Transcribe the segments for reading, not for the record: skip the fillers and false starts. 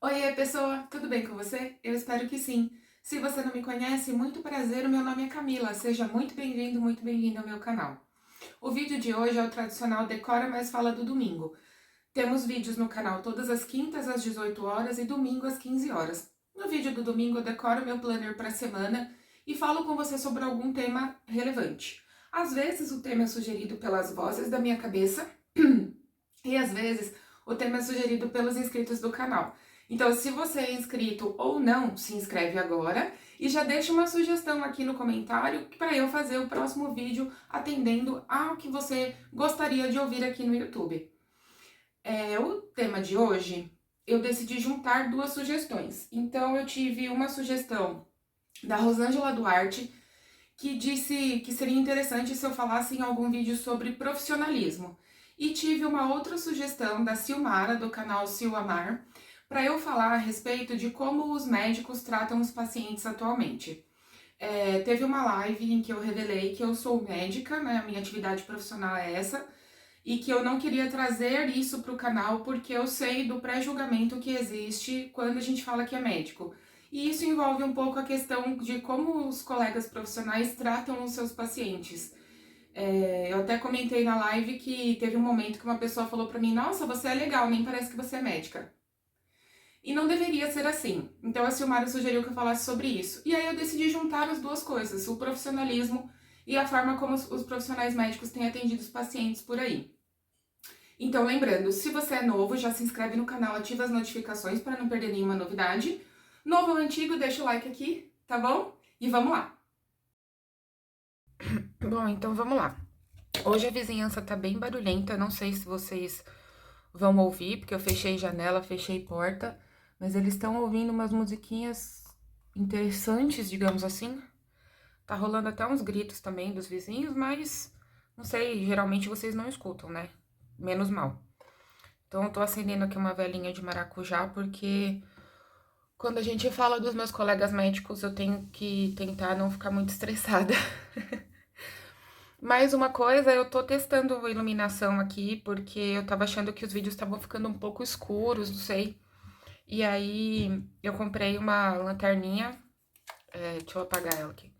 Oiê, pessoa, tudo bem com você? Eu espero que sim. Se você não me conhece, muito prazer, o meu nome é Camila. Seja muito bem-vindo ao meu canal. O vídeo de hoje é o tradicional Decora Mais Fala do domingo. Temos vídeos no canal todas as quintas às 18 horas e domingo às 15 horas. No vídeo do domingo eu decoro meu planner para a semana e falo com você sobre algum tema relevante. Às vezes o tema é sugerido pelas vozes da minha cabeça e às vezes o tema é sugerido pelos inscritos do canal. Então, se você é inscrito ou não, se inscreve agora e já deixa uma sugestão aqui no comentário para eu fazer o próximo vídeo atendendo ao que você gostaria de ouvir aqui no YouTube. O tema de hoje, eu decidi juntar duas sugestões. Então, eu tive uma sugestão da Rosângela Duarte, que disse que seria interessante se eu falasse em algum vídeo sobre profissionalismo. E tive uma outra sugestão da Silmara, do canal Sil Amar, para eu falar a respeito de como os médicos tratam os pacientes atualmente. Teve uma live em que eu revelei que eu sou médica, né, a minha atividade profissional é essa, e que eu não queria trazer isso para o canal porque eu sei do pré-julgamento que existe quando a gente fala que é médico. E isso envolve um pouco a questão de como os colegas profissionais tratam os seus pacientes. Eu até comentei na live que teve um momento que uma pessoa falou para mim: Nossa, você é legal, nem parece que você é médica. E não deveria ser assim. Então a Silmara sugeriu que eu falasse sobre isso. E aí eu decidi juntar as duas coisas, o profissionalismo e a forma como os profissionais médicos têm atendido os pacientes por aí. Então, lembrando, se você é novo, já se inscreve no canal, ativa as notificações para não perder nenhuma novidade. Novo ou antigo, deixa o like aqui, tá bom? E vamos lá. Bom, então vamos lá. Hoje a vizinhança tá bem barulhenta, não sei se vocês vão ouvir, porque eu fechei janela, fechei porta, mas eles estão ouvindo umas musiquinhas interessantes, digamos assim. Tá rolando até uns gritos também dos vizinhos, mas não sei, geralmente vocês não escutam, né? Menos mal. Então, eu tô acendendo aqui uma velinha de maracujá, porque quando a gente fala dos meus colegas médicos, eu tenho que tentar não ficar muito estressada. Mais uma coisa, eu tô testando a iluminação aqui, porque eu tava achando que os vídeos estavam ficando um pouco escuros, não sei. E aí, eu comprei uma lanterninha, deixa eu apagar ela aqui.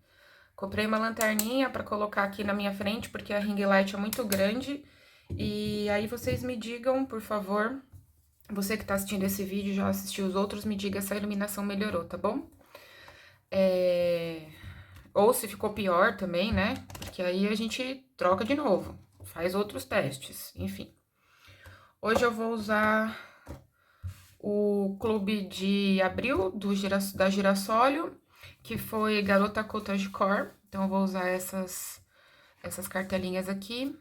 Comprei uma lanterninha pra colocar aqui na minha frente, porque a ring light é muito grande. E aí, vocês me digam, por favor, você que tá assistindo esse vídeo, já assistiu os outros, me diga se a iluminação melhorou, tá bom? Ou se ficou pior também, né? Porque aí a gente troca de novo, faz outros testes, enfim. Hoje eu vou usar o Clube de Abril da Girassólio, que foi Garota Cottage-Core. Então eu vou usar essas cartelinhas aqui.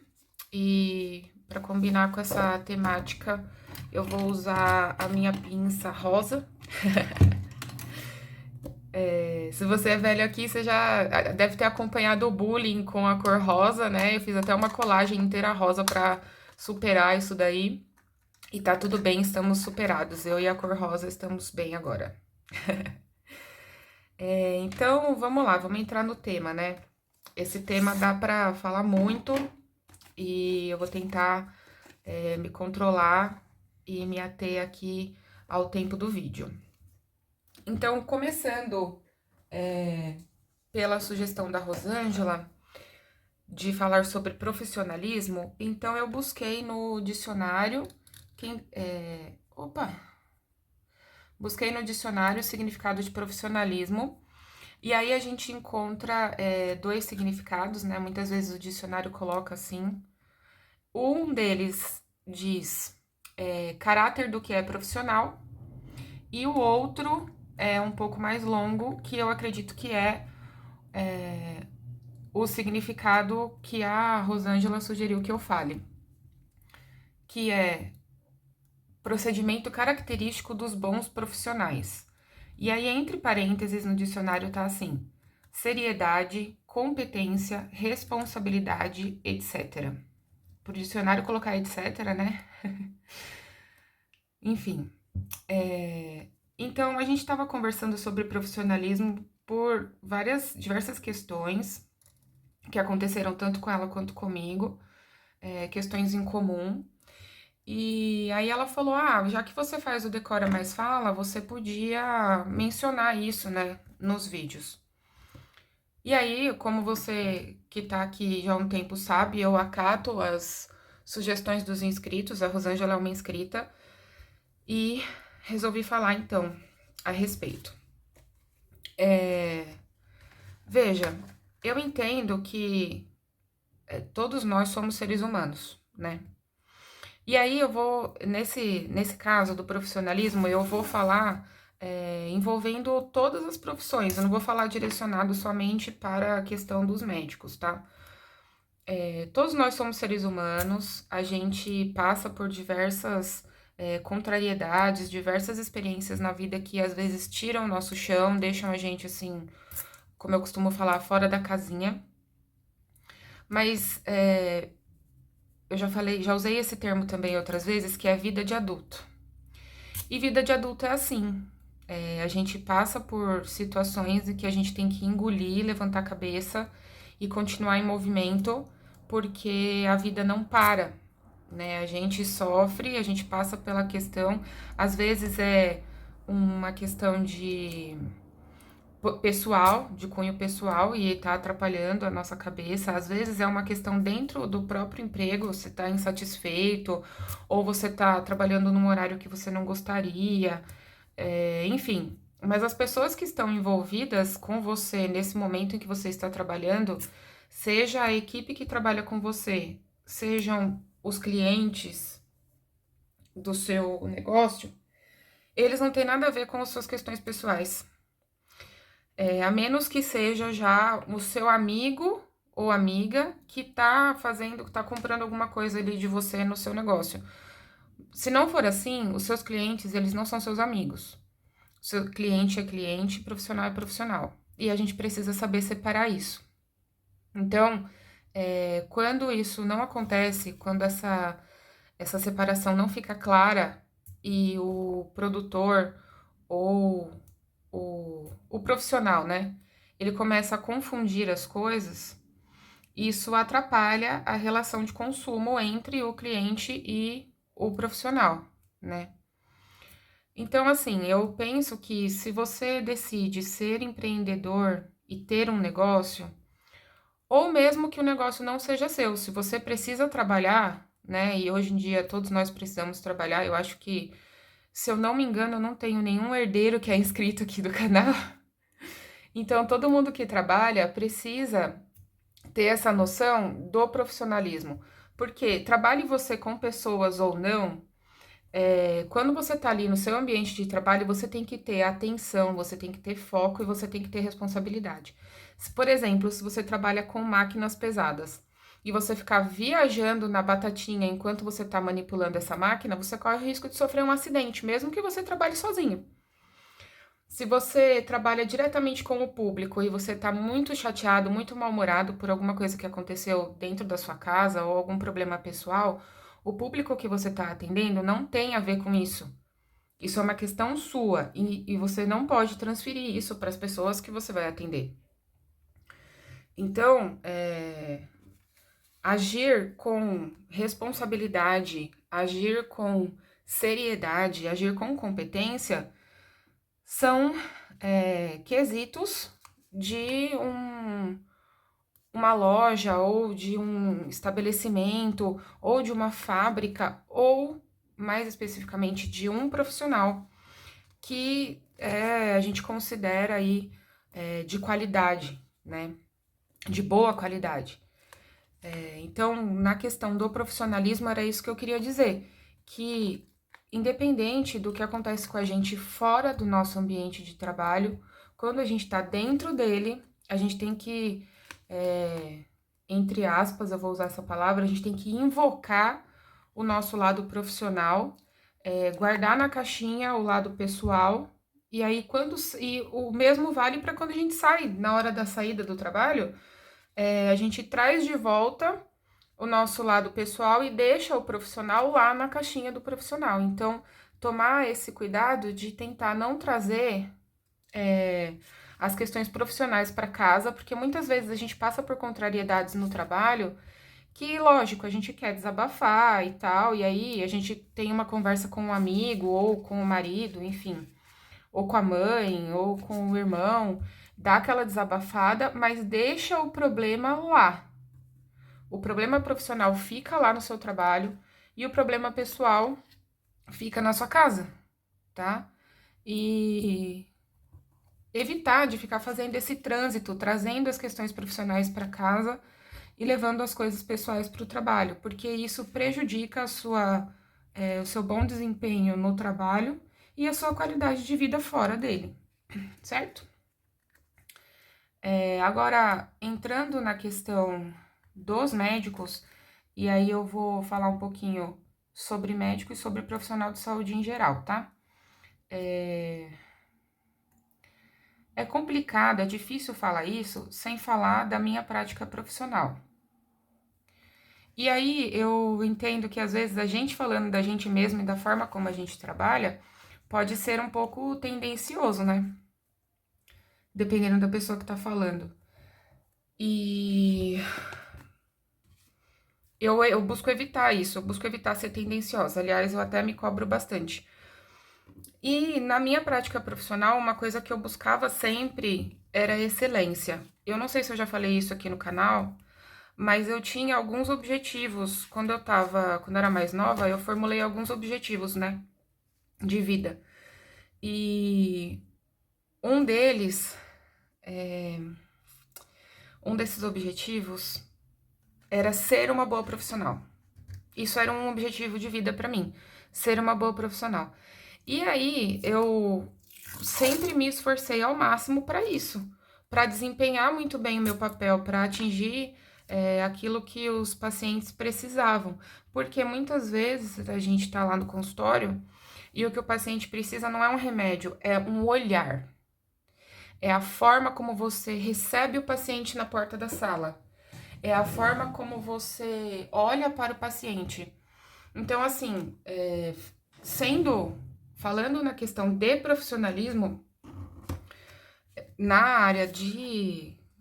E para combinar com essa temática, eu vou usar a minha pinça rosa. Se você é velho aqui, você já deve ter acompanhado o bullying com a cor rosa, né? Eu fiz até uma colagem inteira rosa pra superar isso daí. E tá tudo bem, estamos superados. Eu e a cor rosa estamos bem agora. Então, vamos lá, vamos entrar no tema, né? Esse tema dá pra falar muito e eu vou tentar me controlar e me ater aqui ao tempo do vídeo. Então, começando pela sugestão da Rosângela, de falar sobre profissionalismo, então eu busquei no dicionário, busquei no dicionário o significado de profissionalismo, e aí a gente encontra dois significados, né? Muitas vezes o dicionário coloca assim. Um deles diz caráter do que é profissional, e o outro é um pouco mais longo, que eu acredito que é o significado que a Rosângela sugeriu que eu fale, que é procedimento característico dos bons profissionais. E aí, entre parênteses, no dicionário tá assim: seriedade, competência, responsabilidade, etc. Pro dicionário colocar etc, né? Enfim. Então, a gente estava conversando sobre profissionalismo por diversas questões que aconteceram tanto com ela quanto comigo, questões em comum. E aí ela falou, já que você faz o Decora Mais Fala, você podia mencionar isso, né, nos vídeos. E aí, como você que tá aqui já há um tempo sabe, eu acato as sugestões dos inscritos, a Rosângela é uma inscrita, e resolvi falar então a respeito. Veja, eu entendo que todos nós somos seres humanos, né? E aí eu vou, nesse caso do profissionalismo, eu vou falar envolvendo todas as profissões, eu não vou falar direcionado somente para a questão dos médicos, tá? Todos nós somos seres humanos, a gente passa por diversas contrariedades, diversas experiências na vida que às vezes tiram o nosso chão, deixam a gente assim, como eu costumo falar, fora da casinha. Mas eu já falei, já usei esse termo também outras vezes, que é vida de adulto. E vida de adulto é assim. A gente passa por situações em que a gente tem que engolir, levantar a cabeça e continuar em movimento, porque a vida não para, né? A gente sofre, a gente passa pela questão, às vezes é uma questão de pessoal, de cunho pessoal, e tá atrapalhando a nossa cabeça. Às vezes é uma questão dentro do próprio emprego, você tá insatisfeito, ou você tá trabalhando num horário que você não gostaria, enfim. Mas as pessoas que estão envolvidas com você nesse momento em que você está trabalhando, seja a equipe que trabalha com você, sejam os clientes do seu negócio, eles não têm nada a ver com as suas questões pessoais. A menos que seja já o seu amigo ou amiga que tá fazendo, que tá comprando alguma coisa ali de você no seu negócio. Se não for assim, os seus clientes, eles não são seus amigos. O seu cliente é cliente, profissional é profissional. E a gente precisa saber separar isso. Então, quando isso não acontece, quando essa separação não fica clara e o produtor ou o profissional, né? Ele começa a confundir as coisas, isso atrapalha a relação de consumo entre o cliente e o profissional, né? Então, assim, eu penso que se você decide ser empreendedor e ter um negócio, ou mesmo que o negócio não seja seu, se você precisa trabalhar, né? E hoje em dia todos nós precisamos trabalhar, eu acho que, se eu não me engano, eu não tenho nenhum herdeiro que é inscrito aqui do canal. Então, todo mundo que trabalha precisa ter essa noção do profissionalismo. Porque trabalhe você com pessoas ou não, quando você está ali no seu ambiente de trabalho, você tem que ter atenção, você tem que ter foco e você tem que ter responsabilidade. Por exemplo, se você trabalha com máquinas pesadas e você ficar viajando na batatinha enquanto você está manipulando essa máquina, você corre o risco de sofrer um acidente, mesmo que você trabalhe sozinho. Se você trabalha diretamente com o público e você está muito chateado, muito mal-humorado por alguma coisa que aconteceu dentro da sua casa ou algum problema pessoal, o público que você está atendendo não tem a ver com isso. Isso é uma questão sua e você não pode transferir isso para as pessoas que você vai atender. Então, agir com responsabilidade, agir com seriedade, agir com competência são quesitos de uma loja ou de um estabelecimento ou de uma fábrica ou, mais especificamente, de um profissional que a gente considera aí de qualidade, né? De boa qualidade. Então, na questão do profissionalismo, era isso que eu queria dizer, que independente do que acontece com a gente fora do nosso ambiente de trabalho, quando a gente está dentro dele, a gente tem que, entre aspas, eu vou usar essa palavra, a gente tem que invocar o nosso lado profissional, guardar na caixinha o lado pessoal, e aí e o mesmo vale para quando a gente sai, na hora da saída do trabalho, a gente traz de volta o nosso lado pessoal e deixa o profissional lá na caixinha do profissional. Então, tomar esse cuidado de tentar não trazer as questões profissionais para casa, porque muitas vezes a gente passa por contrariedades no trabalho que, lógico, a gente quer desabafar e tal, e aí a gente tem uma conversa com um amigo, ou com o marido, enfim, ou com a mãe, ou com o irmão, dá aquela desabafada, mas deixa o problema lá. O problema profissional fica lá no seu trabalho e o problema pessoal fica na sua casa, tá? E evitar de ficar fazendo esse trânsito, trazendo as questões profissionais para casa e levando as coisas pessoais para o trabalho, porque isso prejudica o seu bom desempenho no trabalho e a sua qualidade de vida fora dele, certo? Agora, entrando na questão dos médicos, e aí eu vou falar um pouquinho sobre médico e sobre profissional de saúde em geral, tá? É complicado, é difícil falar isso sem falar da minha prática profissional. E aí eu entendo que às vezes a gente falando da gente mesmo e da forma como a gente trabalha pode ser um pouco tendencioso, né? Dependendo da pessoa que tá falando. E eu busco evitar isso, eu busco evitar ser tendenciosa. Aliás, eu até me cobro bastante. E na minha prática profissional, uma coisa que eu buscava sempre era excelência. Eu não sei se eu já falei isso aqui no canal, mas eu tinha alguns objetivos. Quando eu era mais nova, eu formulei alguns objetivos, né, de vida. E um deles, um desses objetivos era ser uma boa profissional. Isso era um objetivo de vida pra mim, ser uma boa profissional. E aí eu sempre me esforcei ao máximo para isso, para desempenhar muito bem o meu papel, para atingir aquilo que os pacientes precisavam. Porque muitas vezes a gente tá lá no consultório e o que o paciente precisa não é um remédio, é um olhar. É a forma como você recebe o paciente na porta da sala. É a forma como você olha para o paciente. Então, assim, falando na questão de profissionalismo, na área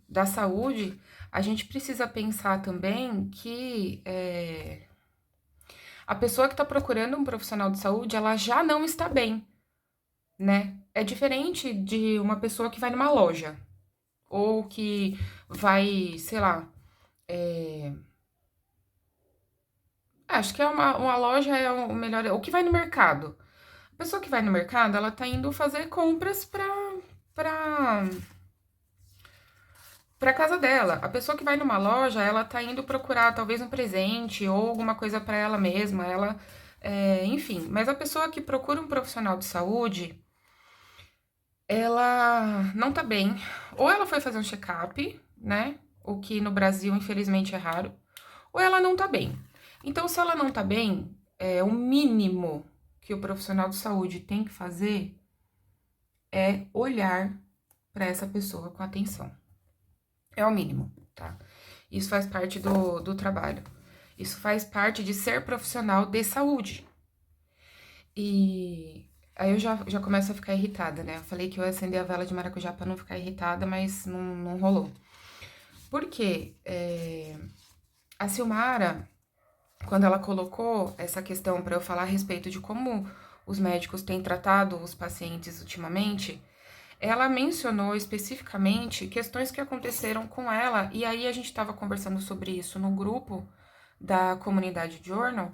da saúde, a gente precisa pensar também que a pessoa que está procurando um profissional de saúde, ela já não está bem, né? É diferente de uma pessoa que vai numa loja, ou que vai, sei lá, acho que uma loja é o melhor, ou que vai no mercado. A pessoa que vai no mercado, ela tá indo fazer compras pra, pra casa dela. A pessoa que vai numa loja, ela tá indo procurar talvez um presente ou alguma coisa pra ela mesma, enfim. Mas a pessoa que procura um profissional de saúde, ela não tá bem. Ou ela foi fazer um check-up, né? O que no Brasil, infelizmente, é raro. Ou ela não tá bem. Então, se ela não tá bem, o mínimo que o profissional de saúde tem que fazer é olhar para essa pessoa com atenção. É o mínimo, tá? Isso faz parte do trabalho. Isso faz parte de ser profissional de saúde. E aí eu já começo a ficar irritada, né? Eu falei que eu ia acender a vela de maracujá pra não ficar irritada, mas não rolou. Por quê? A Silmara, quando ela colocou essa questão para eu falar a respeito de como os médicos têm tratado os pacientes ultimamente, ela mencionou especificamente questões que aconteceram com ela, e aí a gente estava conversando sobre isso no grupo da comunidade Journal,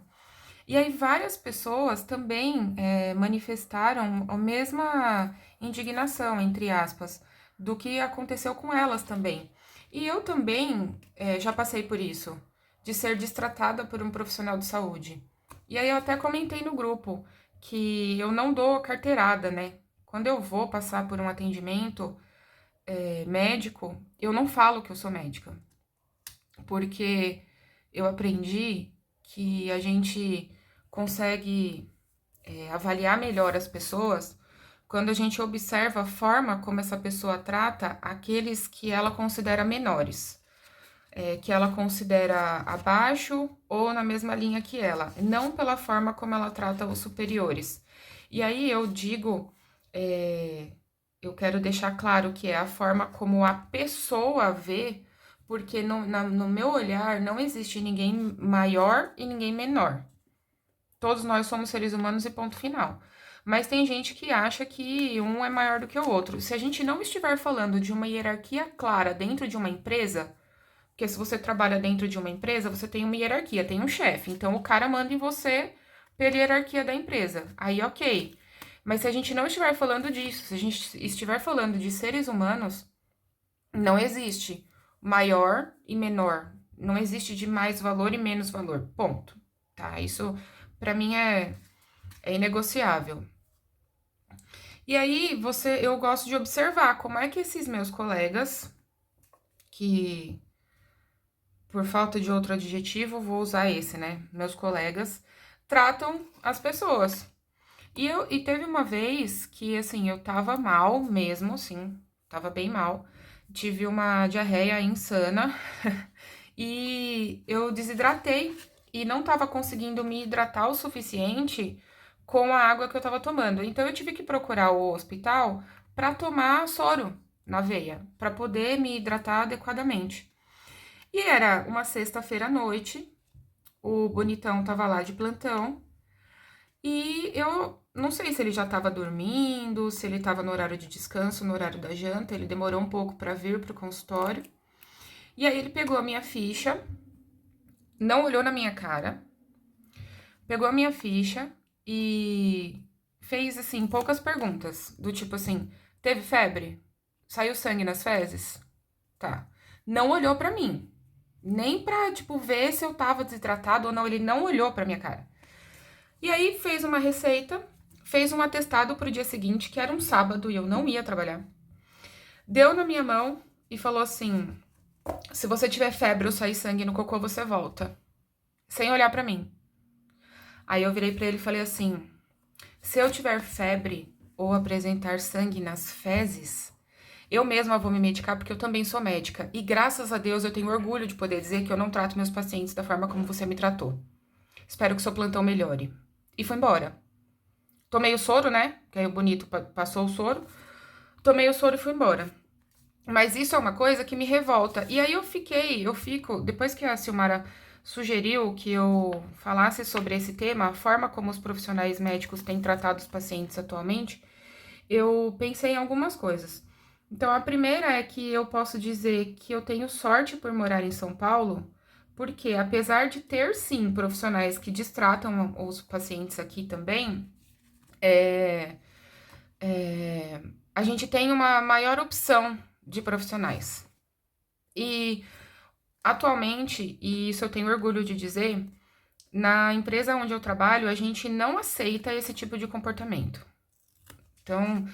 e aí várias pessoas também manifestaram a mesma indignação, entre aspas, do que aconteceu com elas também. E eu também já passei por isso, de ser destratada por um profissional de saúde. E aí eu até comentei no grupo que eu não dou carteirada, né? Quando eu vou passar por um atendimento médico, eu não falo que eu sou médica, porque eu aprendi que a gente consegue avaliar melhor as pessoas quando a gente observa a forma como essa pessoa trata aqueles que ela considera menores, que ela considera abaixo ou na mesma linha que ela, não pela forma como ela trata os superiores. E aí eu digo, eu quero deixar claro que é a forma como a pessoa vê, porque no meu olhar não existe ninguém maior e ninguém menor. Todos nós somos seres humanos e ponto final. Mas tem gente que acha que um é maior do que o outro. Se a gente não estiver falando de uma hierarquia clara dentro de uma empresa, porque se você trabalha dentro de uma empresa, você tem uma hierarquia, tem um chefe. Então o cara manda em você pela hierarquia da empresa. Aí ok. Mas se a gente não estiver falando disso, se a gente estiver falando de seres humanos, não existe maior e menor. Não existe de mais valor e menos valor. Ponto. Tá? Isso pra mim é inegociável. E aí, eu gosto de observar como é que esses meus colegas, que por falta de outro adjetivo, vou usar esse, né? Meus colegas tratam as pessoas. E teve uma vez que, assim, eu tava mal mesmo, assim, tava bem mal. Tive uma diarreia insana e eu desidratei e não tava conseguindo me hidratar o suficiente com a água que eu tava tomando. Então eu tive que procurar o hospital pra tomar soro na veia, pra poder me hidratar adequadamente. E era uma sexta-feira à noite, o bonitão tava lá de plantão e eu não sei se ele já tava dormindo, se ele tava no horário de descanso, no horário da janta, ele demorou um pouco pra vir pro consultório. E aí ele pegou a minha ficha, não olhou na minha cara, pegou a minha ficha e fez, assim, poucas perguntas, do tipo assim, teve febre? Saiu sangue nas fezes? Tá. Não olhou pra mim, nem pra, tipo, ver se eu tava desidratado ou não, ele não olhou pra minha cara. E aí fez uma receita, fez um atestado pro dia seguinte, que era um sábado e eu não ia trabalhar. Deu na minha mão e falou assim: se você tiver febre ou sair sangue no cocô, você volta. Sem olhar pra mim. Aí eu virei pra ele e falei assim: se eu tiver febre ou apresentar sangue nas fezes, eu mesma vou me medicar porque eu também sou médica. E graças a Deus eu tenho orgulho de poder dizer que eu não trato meus pacientes da forma como você me tratou. Espero que seu plantão melhore. E foi embora. Tomei o soro, né? Que aí o bonito passou o soro. Tomei o soro e fui embora. Mas isso é uma coisa que me revolta. E aí eu fico, depois que a Silmara sugeriu que eu falasse sobre esse tema, a forma como os profissionais médicos têm tratado os pacientes atualmente, eu pensei em algumas coisas. Então, a primeira é que eu posso dizer que eu tenho sorte por morar em São Paulo, porque apesar de ter, sim, profissionais que destratam os pacientes aqui também, é, a gente tem uma maior opção de profissionais. E atualmente, e isso eu tenho orgulho de dizer, na empresa onde eu trabalho, a gente não aceita esse tipo de comportamento. Então,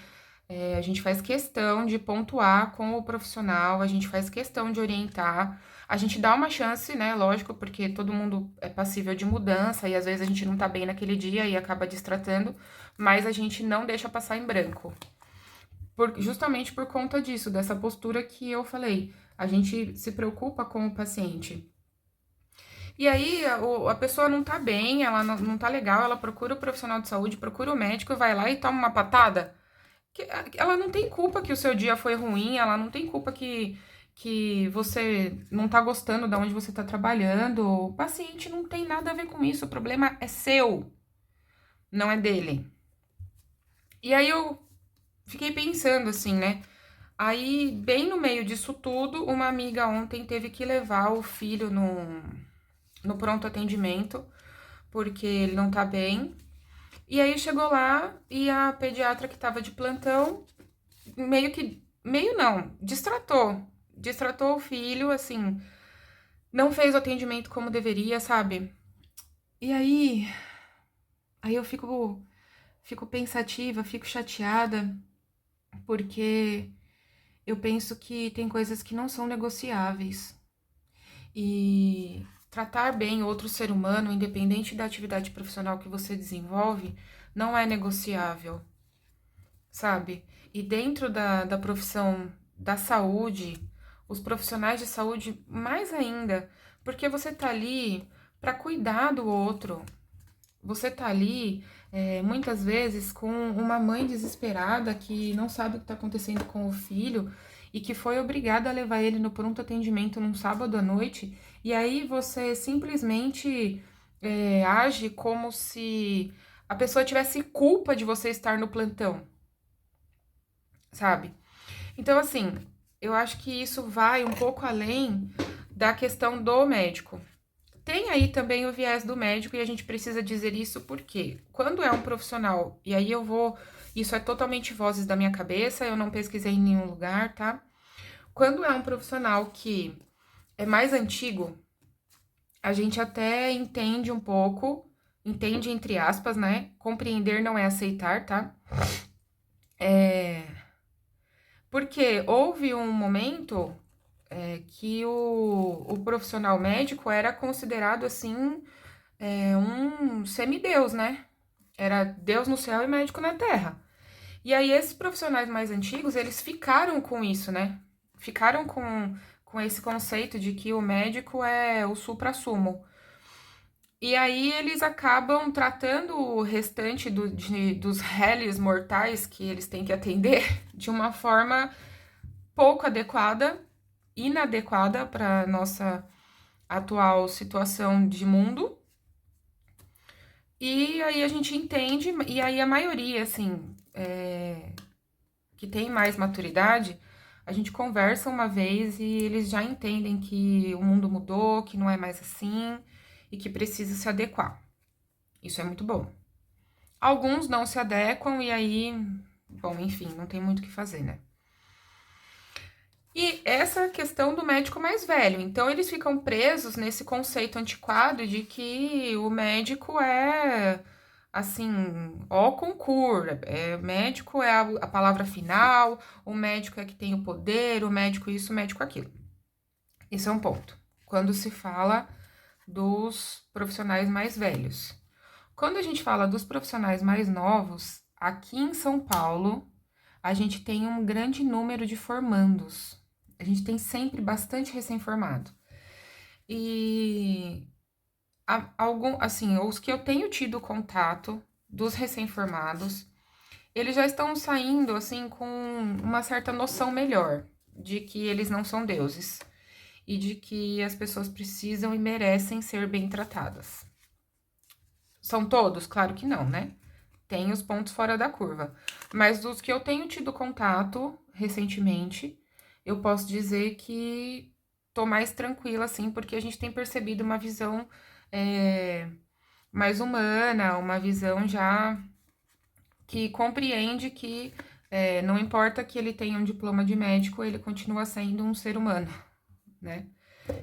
a gente faz questão de pontuar com o profissional, a gente faz questão de orientar, a gente dá uma chance, né? Lógico, porque todo mundo é passível de mudança e às vezes a gente não tá bem naquele dia e acaba destratando, mas a gente não deixa passar em branco. Justamente por conta disso, dessa postura que eu falei. A gente se preocupa com o paciente. E aí, a pessoa não tá bem, ela não tá legal, ela procura o profissional de saúde, procura o médico, vai lá e toma uma patada. Ela não tem culpa que o seu dia foi ruim, ela não tem culpa que você não tá gostando de onde você tá trabalhando. O paciente não tem nada a ver com isso, o problema é seu, não é dele. E aí eu fiquei pensando assim, né? Aí, bem no meio disso tudo, uma amiga ontem teve que levar o filho no pronto atendimento, porque ele não tá bem. E aí chegou lá e a pediatra que tava de plantão, meio não, destratou o filho, assim, não fez o atendimento como deveria, sabe? E aí eu fico pensativa, fico chateada, porque eu penso que tem coisas que não são negociáveis. E tratar bem outro ser humano, independente da atividade profissional que você desenvolve, não é negociável, sabe? E dentro da profissão da saúde, os profissionais de saúde, mais ainda, porque você tá ali para cuidar do outro. Você tá ali, muitas vezes, com uma mãe desesperada que não sabe o que tá acontecendo com o filho e que foi obrigada a levar ele no pronto atendimento num sábado à noite, e aí você simplesmente age como se a pessoa tivesse culpa de você estar no plantão, sabe? Então, assim, eu acho que isso vai um pouco além da questão do médico. Tem aí também o viés do médico e a gente precisa dizer isso porque quando é um profissional, e aí eu vou, isso é totalmente vozes da minha cabeça, eu não pesquisei em nenhum lugar, tá? Quando é um profissional que é mais antigo, a gente até entende um pouco, entende entre aspas, né? Compreender não é aceitar, tá? Porque houve um momento que o profissional médico era considerado assim um semideus, né? Era Deus no céu e médico na terra. E aí esses profissionais mais antigos, eles ficaram com isso, né? Ficaram com esse conceito de que o médico é o suprassumo. E aí eles acabam tratando o restante dos réis mortais que eles têm que atender de uma forma pouco adequada, inadequada para nossa atual situação de mundo. E aí a gente entende, e aí a maioria, assim, que tem mais maturidade, a gente conversa uma vez e eles já entendem que o mundo mudou, que não é mais assim e que precisa se adequar. Isso é muito bom. Alguns não se adequam e aí, bom, enfim, não tem muito o que fazer, né? E essa questão do médico mais velho. Então, eles ficam presos nesse conceito antiquado de que o médico é, assim, ó concurso. Médico é a palavra final, o médico é que tem o poder, o médico isso, o médico aquilo. Isso é um ponto. Quando se fala dos profissionais mais velhos. Quando a gente fala dos profissionais mais novos, aqui em São Paulo, a gente tem um grande número de formandos. A gente tem sempre bastante recém-formado. E assim, os que eu tenho tido contato dos recém-formados, eles já estão saindo assim com uma certa noção melhor de que eles não são deuses e de que as pessoas precisam e merecem ser bem tratadas. São todos? Claro que não, né? Tem os pontos fora da curva. Mas dos que eu tenho tido contato recentemente, eu posso dizer que tô mais tranquila, assim, porque a gente tem percebido uma visão mais humana, uma visão já que compreende que não importa que ele tenha um diploma de médico, ele continua sendo um ser humano, né?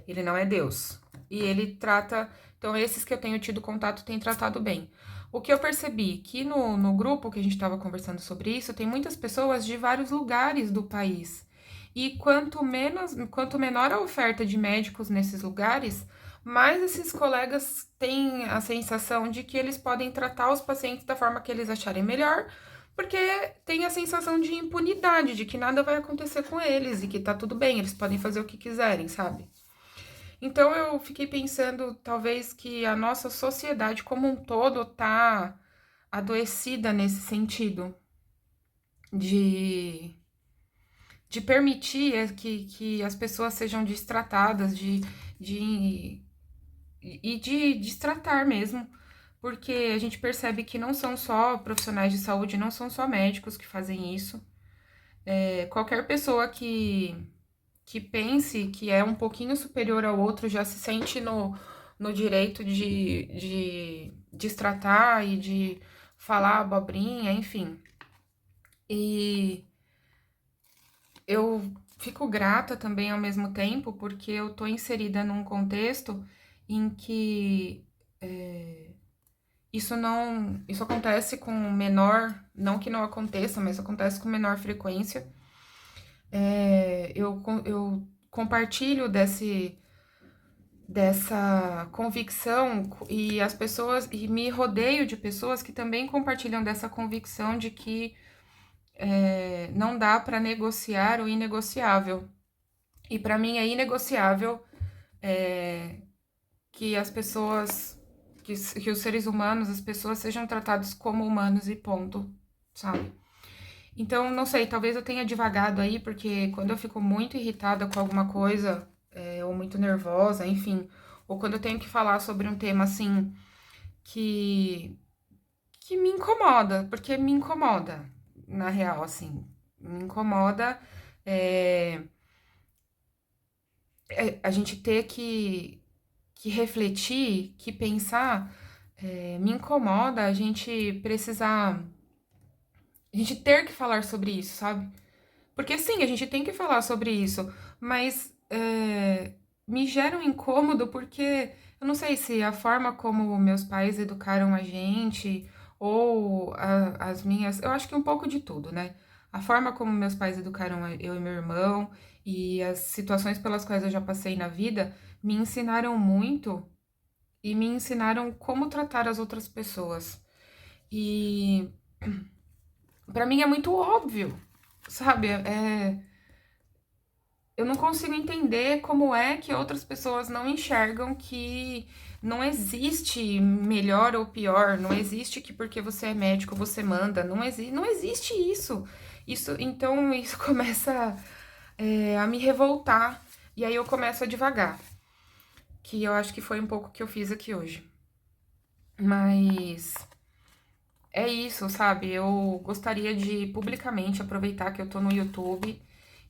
Ele não é Deus. E ele trata. Então, esses que eu tenho tido contato têm tratado bem. O que eu percebi que no grupo que a gente estava conversando sobre isso, tem muitas pessoas de vários lugares do país. E quanto menor a oferta de médicos nesses lugares, mais esses colegas têm a sensação de que eles podem tratar os pacientes da forma que eles acharem melhor, porque tem a sensação de impunidade, de que nada vai acontecer com eles e que tá tudo bem, eles podem fazer o que quiserem, sabe? Então eu fiquei pensando, talvez, que a nossa sociedade como um todo tá adoecida nesse sentido de, de permitir que as pessoas sejam destratadas, de destratar mesmo, porque a gente percebe que não são só profissionais de saúde, não são só médicos que fazem isso. Qualquer pessoa que pense que é um pouquinho superior ao outro já se sente no direito de destratar e de falar abobrinha, enfim. E eu fico grata também ao mesmo tempo, porque eu tô inserida num contexto em que isso acontece com menor, não que não aconteça, mas acontece com menor frequência. Eu compartilho dessa convicção e as pessoas e me rodeio de pessoas que também compartilham dessa convicção de que não dá para negociar o inegociável. E para mim é inegociável que as pessoas, que os seres humanos, as pessoas sejam tratados como humanos e ponto, sabe? Então, não sei, talvez eu tenha divagado aí, porque quando eu fico muito irritada com alguma coisa, ou muito nervosa, enfim, ou quando eu tenho que falar sobre um tema assim que, que me incomoda, porque me incomoda, na real, assim, me incomoda é, a gente ter que refletir, que pensar, me incomoda a gente precisar, a gente ter que falar sobre isso, sabe? Porque sim, a gente tem que falar sobre isso, mas me gera um incômodo porque eu não sei se a forma como meus pais educaram a gente, ou as minhas. Eu acho que um pouco de tudo, né? A forma como meus pais educaram eu e meu irmão, e as situações pelas quais eu já passei na vida, me ensinaram muito e me ensinaram como tratar as outras pessoas. E pra mim é muito óbvio, sabe? Eu não consigo entender como é que outras pessoas não enxergam que não existe melhor ou pior, não existe que porque você é médico você manda, não existe isso. Então isso começa a me revoltar e aí eu começo a devagar, que eu acho que foi um pouco que eu fiz aqui hoje. Mas é isso, sabe? Eu gostaria de publicamente aproveitar que eu tô no YouTube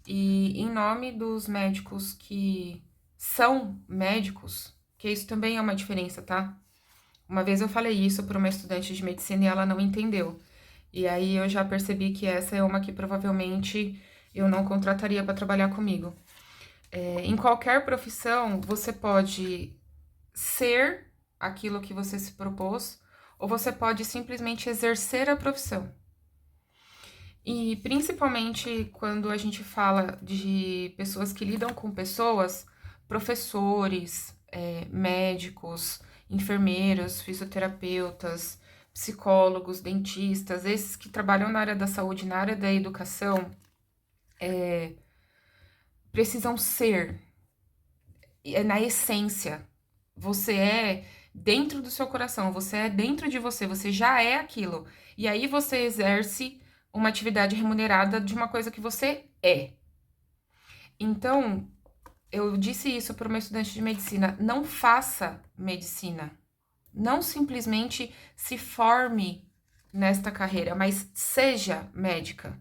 e, em nome dos médicos que são médicos, que isso também é uma diferença, tá? Uma vez eu falei isso para uma estudante de medicina e ela não entendeu. E aí eu já percebi que essa é uma que provavelmente eu não contrataria para trabalhar comigo. Em qualquer profissão, você pode ser aquilo que você se propôs, ou você pode simplesmente exercer a profissão. E principalmente quando a gente fala de pessoas que lidam com pessoas, professores, médicos, enfermeiros, fisioterapeutas, psicólogos, dentistas, esses que trabalham na área da saúde, na área da educação, precisam ser, na essência. Você é dentro do seu coração, você é dentro de você, você já é aquilo. E aí você exerce uma atividade remunerada de uma coisa que você é. Então, eu disse isso para uma estudante de medicina: não faça medicina. Não simplesmente se forme nesta carreira, mas seja médica.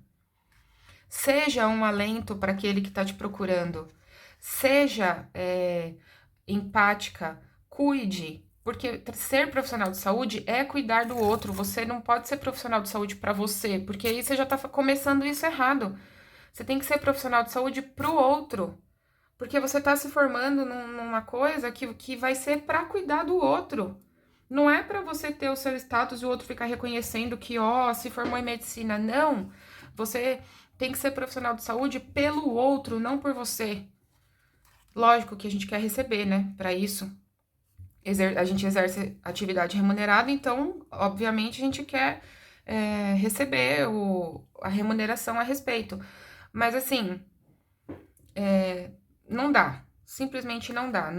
Seja um alento para aquele que está te procurando. Seja empática, cuide. Porque ser profissional de saúde é cuidar do outro. Você não pode ser profissional de saúde para você, porque aí você já está começando isso errado. Você tem que ser profissional de saúde para o outro. Porque você está se formando numa coisa que vai ser para cuidar do outro. Não é para você ter o seu status e o outro ficar reconhecendo que, ó, se formou em medicina. Não. Você tem que ser profissional de saúde pelo outro, não por você. Lógico que a gente quer receber, né? Para isso, a gente exerce atividade remunerada, então, obviamente, a gente quer receber a remuneração a respeito. Mas, assim, não dá. Simplesmente não dá.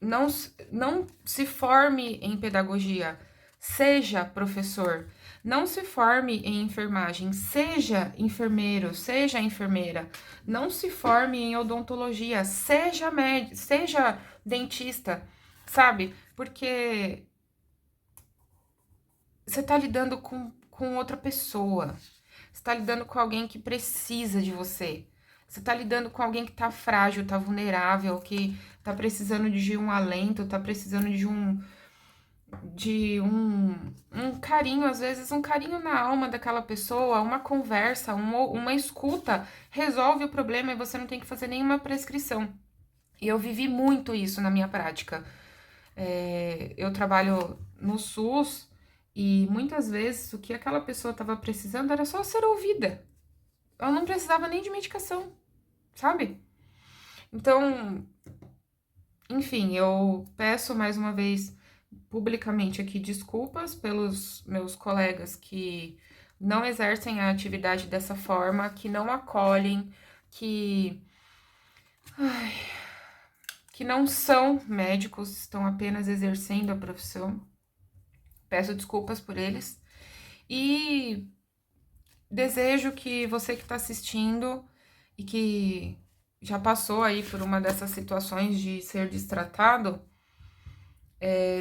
Não se forme em pedagogia. Seja professor. Não se forme em enfermagem. Seja enfermeiro, seja enfermeira. Não se forme em odontologia. Seja médico, seja dentista, sabe? Porque você tá lidando com outra pessoa. Você tá lidando com alguém que precisa de você. Você tá lidando com alguém que tá frágil, tá vulnerável, que tá precisando de um alento, tá precisando de um carinho, às vezes um carinho na alma daquela pessoa, uma conversa, uma escuta, resolve o problema e você não tem que fazer nenhuma prescrição. E eu vivi muito isso na minha prática. Eu trabalho no SUS e muitas vezes o que aquela pessoa estava precisando era só ser ouvida. Ela não precisava nem de medicação, sabe? Então, enfim, eu peço mais uma vez publicamente aqui desculpas pelos meus colegas que não exercem a atividade dessa forma, que não acolhem, que, que não são médicos, estão apenas exercendo a profissão. Peço desculpas por eles. E desejo que você que está assistindo e que já passou aí por uma dessas situações de ser destratado,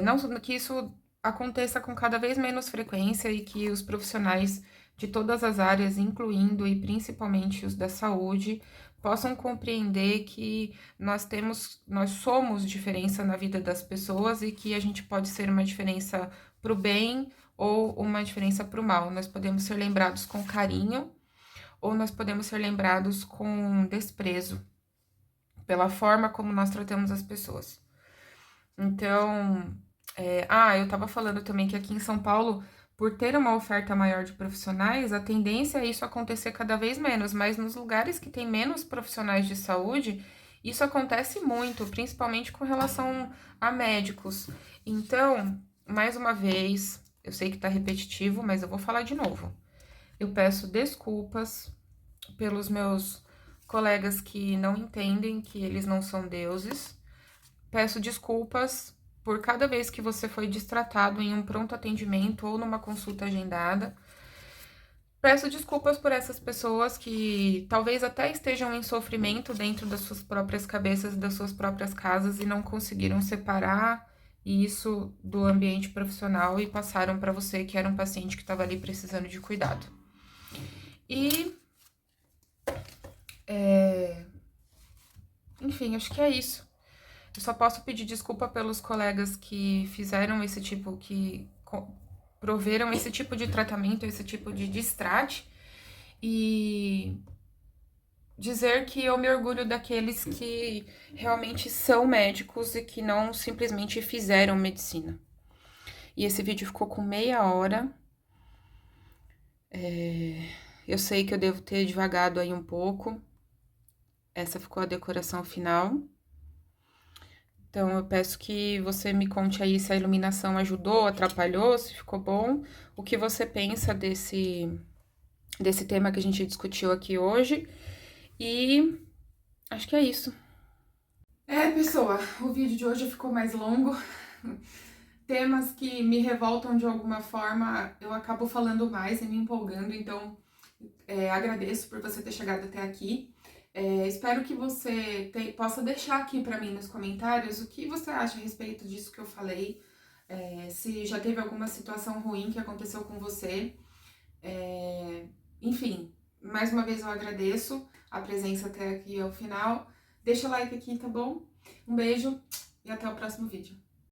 não que isso aconteça com cada vez menos frequência e que os profissionais de todas as áreas, incluindo e principalmente os da saúde, possam compreender que nós somos diferença na vida das pessoas e que a gente pode ser uma diferença para o bem ou uma diferença para o mal. Nós podemos ser lembrados com carinho ou nós podemos ser lembrados com desprezo pela forma como nós tratamos as pessoas. Então, eu tava falando também que aqui em São Paulo, por ter uma oferta maior de profissionais, a tendência é isso acontecer cada vez menos, mas nos lugares que tem menos profissionais de saúde, isso acontece muito, principalmente com relação a médicos. Então, mais uma vez, eu sei que tá repetitivo, mas eu vou falar de novo. Eu peço desculpas pelos meus colegas que não entendem que eles não são deuses. Peço desculpas por cada vez que você foi destratado em um pronto atendimento ou numa consulta agendada. Peço desculpas por essas pessoas que talvez até estejam em sofrimento dentro das suas próprias cabeças, das suas próprias casas e não conseguiram separar isso do ambiente profissional e passaram para você que era um paciente que estava ali precisando de cuidado. E, enfim, acho que é isso. Eu só posso pedir desculpa pelos colegas que fizeram esse tipo, que proveram esse tipo de tratamento, esse tipo de destrate, e dizer que eu me orgulho daqueles que realmente são médicos e que não simplesmente fizeram medicina. E esse vídeo ficou com meia hora. Eu sei que eu devo ter divagado aí um pouco. Essa ficou a decoração final. Então, eu peço que você me conte aí se a iluminação ajudou, atrapalhou, se ficou bom, o que você pensa desse tema que a gente discutiu aqui hoje. E acho que é isso. Pessoal, o vídeo de hoje ficou mais longo. Temas que me revoltam de alguma forma, eu acabo falando mais e me empolgando, então agradeço por você ter chegado até aqui. Espero que você possa deixar aqui para mim nos comentários o que você acha a respeito disso que eu falei, se já teve alguma situação ruim que aconteceu com você. Enfim, mais uma vez eu agradeço a presença até aqui ao final. Deixa o like aqui, tá bom? Um beijo e até o próximo vídeo.